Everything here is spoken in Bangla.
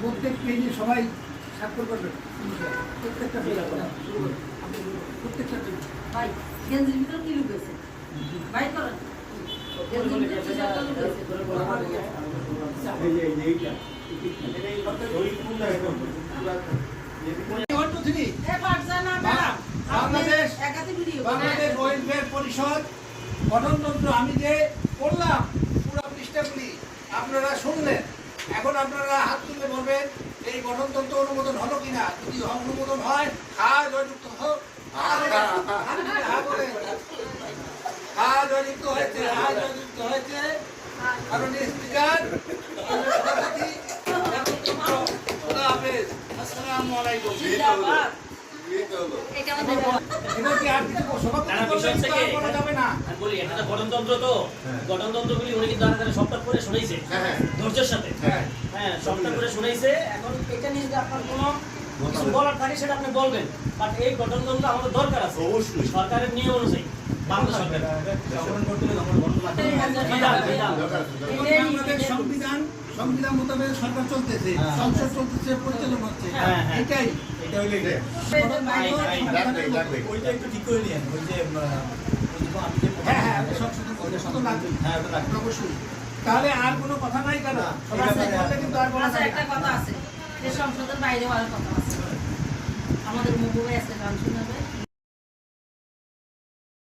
প্রত্যেক পেজে সবাই স্বাক্ষর করবেন, প্রত্যেকটা পেজে প্রত্যেকটা পেজ। ভাই গেঞ্জির ভিতর কি লুকেছে ভাই করেন গেঞ্জির ভিতর কি একটা লুকেছে বাংলাদেশ ওয়েলফেয়ার পরিষদ গঠনতন্ত্র আমি যে পড়লাম পুরো পৃষ্ঠাগুলি আপনারা শুনলেন। এখন আপনারা হাত তুলে বলবেন এই গঠনতন্ত্র অনুমোদন হলো কিনা। যদি অনুমোদন হয় জয়যুক্ত হোক, জয়যুক্ত হয়েছে, জয়যুক্ত হয়েছে। কারণ স্পিকার আসসালামু আলাইকুম। গণতন্ত্র তো গণতন্ত্রগুলি উনি কিন্তু সবটা করে শুনেছে ধৈর্যের সাথে, হ্যাঁ সবটা করে শুনেছে। এখন এটা নিয়ে যদি আপনার কোনো কিছু বলার থাকে সেটা আপনি বলবেন, বাট এই গণতন্ত্র আমাদের দরকার আছে অবশ্যই সরকারের নিয়ম অনুযায়ী। সংবিধান মোতাবেক সরকার চলতেছে, সংসদ চলতেছে, পরিচালনা হচ্ছে, এটাই অবশ্যই। তাহলে আর কোনো কথা নাই কেন? কিন্তু আর একটা কথা আছে যে সংসদের বাইরে হওয়ার কথা আছে। আমাদের মুম্বাই আছে গান শোনাবে।